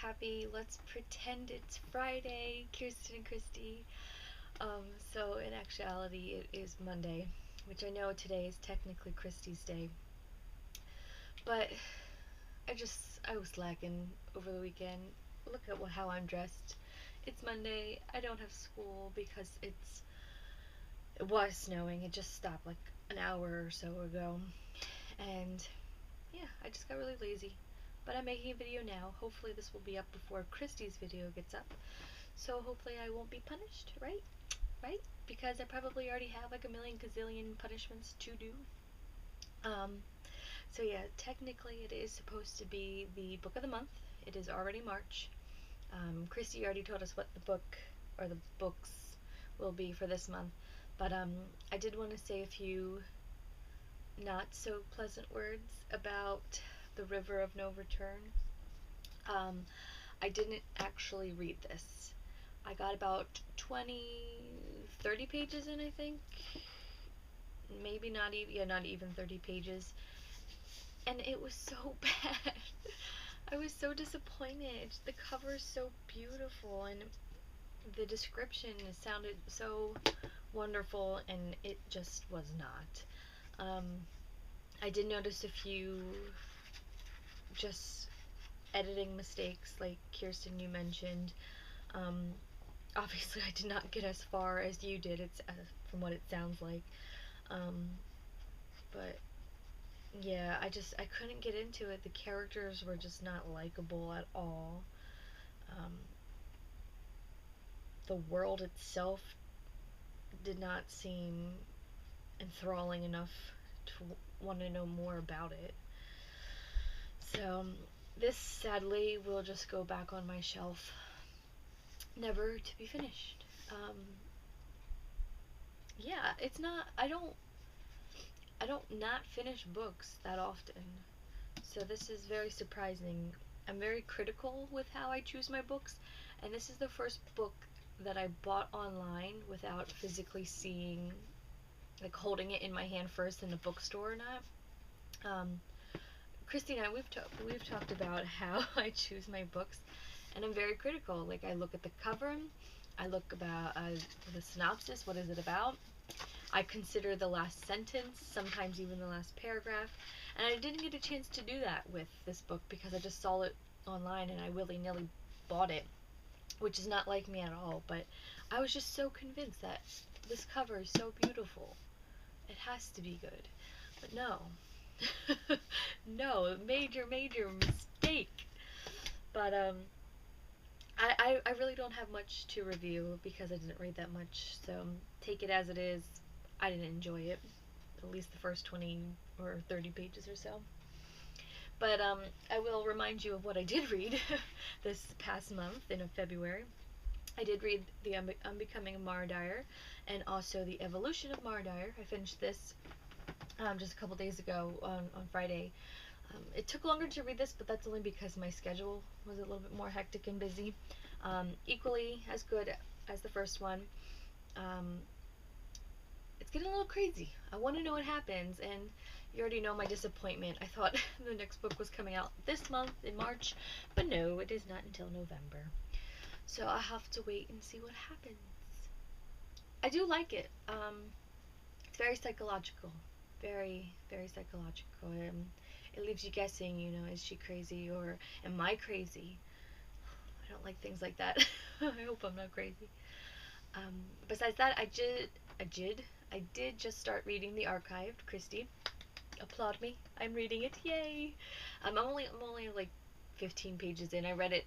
happy let's pretend it's Friday, Kirsten and Christy. So in actuality it is Monday, which I know today is technically Christy's day. But I was slacking over the weekend. Look at how I'm dressed. It's Monday. I don't have school because it was snowing. It just stopped like an hour or so ago. And yeah, I just got really lazy. But I'm making a video now. Hopefully this will be up before Christy's video gets up. So hopefully I won't be punished, right? Right? Because I probably already have like a million gazillion punishments to do. Um, so yeah, technically it is supposed to be the book of the month. It is already March. Christy already told us what the book or the books will be for this month. But I did want to say a few not so pleasant words about the River of No Return. Um, I didn't actually read this. I got about 20, 30 pages in, I think. Maybe not even, yeah, not even 30 pages. And it was so bad. I was so disappointed. The cover is so beautiful and the description sounded so wonderful, and it just was not. I did notice a few just editing mistakes, like Kirsten, you mentioned. Um, Obviously, I did not get as far as you did. It's from what it sounds like. Um, but yeah, I couldn't get into it. The characters were just not likable at all. Um, the world itself did not seem enthralling enough to want to know more about it. So this sadly will just go back on my shelf, never to be finished. Yeah, it's not. I don't not finish books that often, so this is very surprising. I'm very critical with how I choose my books, and this is the first book that I bought online without physically seeing, like holding it in my hand first in a bookstore or not. Um, Christy and I, we've talked about how I choose my books, and I'm very critical. Like I look at the cover, I look about the synopsis. What is it about? I consider the last sentence, sometimes even the last paragraph, and I didn't get a chance to do that with this book because I just saw it online and I willy-nilly bought it, which is not like me at all. But I was just so convinced that this cover is so beautiful. It has to be good. But no. No, major, major mistake. But I really don't have much to review because I didn't read that much. So take it as it is. I didn't enjoy it. At least the first 20 or 30 pages or so. But I will remind you of what I did read this past month in February. I did read The Unbecoming of Mardyr and also The Evolution of Mardyr. I finished this just a couple days ago on Friday. It took longer to read this, but that's only because my schedule was a little bit more hectic and busy. Equally as good as the first one. Um, it's getting a little crazy. I want to know what happens, and you already know my disappointment. I thought the next book was coming out this month in March, but no, it is not until November. So I have to wait and see what happens. I do like it. It's very psychological. Very, very psychological. It leaves you guessing, is she crazy or am I crazy? I don't like things like that. I hope I'm not crazy. Besides that, I did just start reading The Archived. Christy, applaud me. I'm reading it. Yay! I'm only like 15 pages in. I read it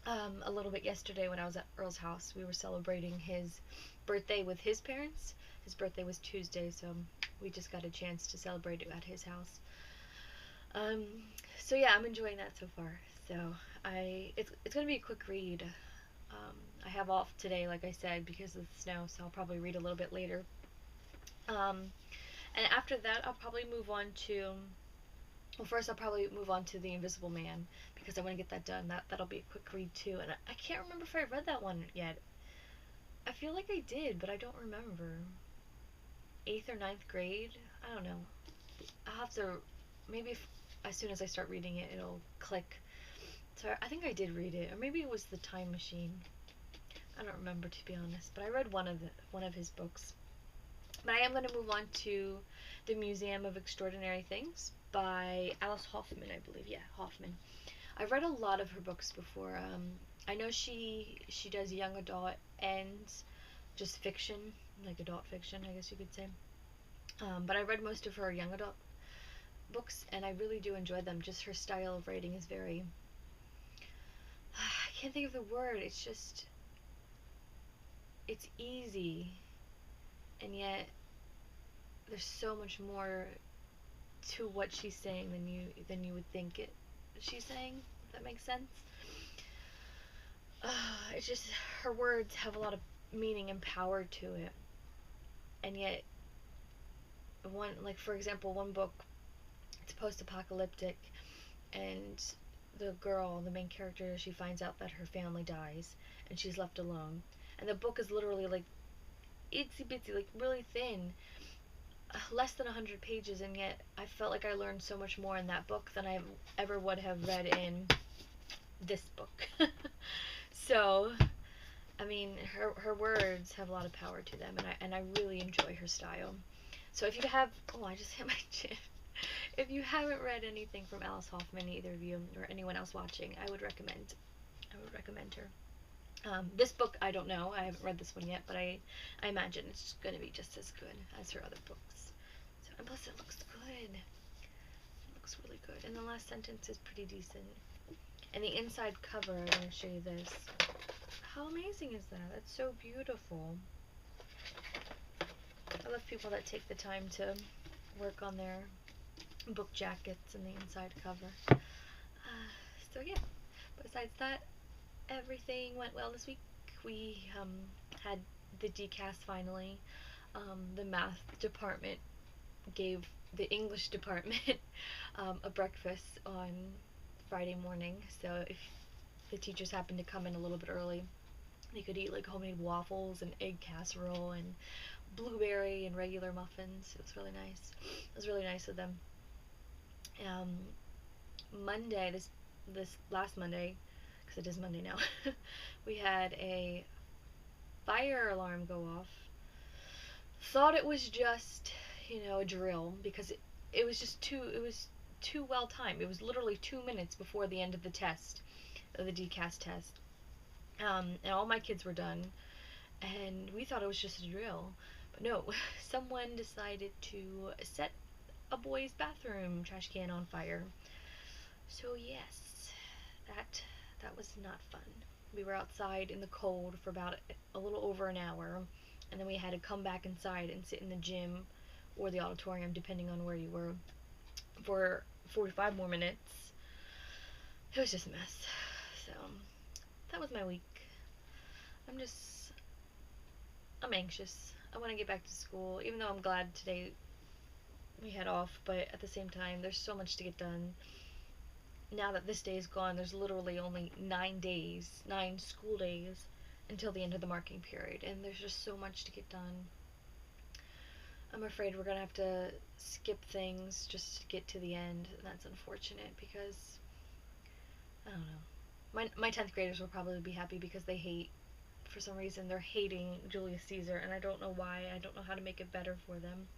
a little bit yesterday when I was at Earl's house. We were celebrating his birthday with his parents. His birthday was Tuesday, so we just got a chance to celebrate it at his house. Um, so yeah, I'm enjoying that so far. So it's gonna be a quick read. I have off today, like I said, because of the snow, so I'll probably read a little bit later. And after that, I'll probably move on to. Well, first I'll probably move on to The Invisible Man because I want to get that done. That'll be a quick read too, and I can't remember if I read that one yet. I feel like I did, but I don't remember. 8th or ninth grade? I don't know. I'll have to maybe if, as soon as I start reading it, it'll click. So I think I did read it, or maybe it was The Time Machine. I don't remember, to be honest, but I read one of his books. But I am going to move on to The Museum of Extraordinary Things by Alice Hoffman, I believe. Yeah, Hoffman. I've read a lot of her books before. I know she does young adult and just fiction, like adult fiction, I guess you could say. But I read most of her young adult books, and I really do enjoy them. Just her style of writing is very, I can't think of the word. It's just, it's easy, and yet there's so much more to what she's saying than you would think she's saying. If that makes sense. It's just, her words have a lot of meaning and power to it, and yet one, like, for example, one book, it's post-apocalyptic, and the main character, she finds out that her family dies and she's left alone, and the book is literally like itsy bitsy, like really thin, less than 100 pages, and yet I felt like I learned so much more in that book than I ever would have read in this book. So, I mean, her words have a lot of power to them, and I really enjoy her style. So if you have, oh, I just hit my chin. If you haven't read anything from Alice Hoffman, either of you or anyone else watching, I would recommend her. This book, I don't know. I haven't read this one yet, but I imagine it's going to be just as good as her other books. So, and plus, it looks good. It looks really good. And the last sentence is pretty decent. And the inside cover, I'm going to show you this. How amazing is that? That's so beautiful. I love people that take the time to work on their book jackets and the inside cover. So yeah, besides that, everything went well this week. We had the decast finally. The math department gave the English department a breakfast on Friday morning, so if the teachers happened to come in a little bit early, they could eat like homemade waffles and egg casserole and blueberry and regular muffins. It was really nice. It was really nice of them. Um, Monday, this last Monday, because it is Monday now, we had a fire alarm go off. Thought it was just, a drill, because it was just too well timed. It was literally 2 minutes before the end of the test, of the decast test. And all my kids were done, and we thought it was just a drill. But no, someone decided to set a boy's bathroom trash can on fire. So yes, that was not fun. We were outside in the cold for about a little over an hour, and then we had to come back inside and sit in the gym or the auditorium, depending on where you were, for 45 more minutes. It was just a mess. So that was my week. I'm anxious. I want to get back to school, even though I'm glad today we had off, but at the same time, there's so much to get done. Now that this day is gone, there's literally only 9 school days, until the end of the marking period, and there's just so much to get done. I'm afraid we're gonna have to skip things just to get to the end, and that's unfortunate because, I don't know. My 10th graders will probably be happy because for some reason, they're hating Julius Caesar, and I don't know why. I don't know how to make it better for them.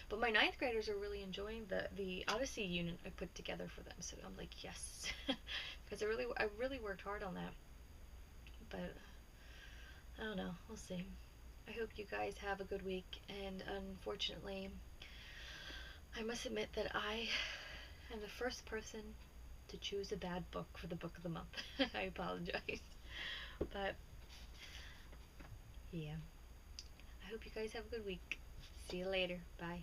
But my 9th graders are really enjoying the Odyssey unit I put together for them, so I'm like, yes. Because I really worked hard on that. But I don't know, we'll see. I hope you guys have a good week, and unfortunately, I must admit that I am the first person to choose a bad book for the book of the month. I apologize. But yeah, I hope you guys have a good week. See you later. Bye.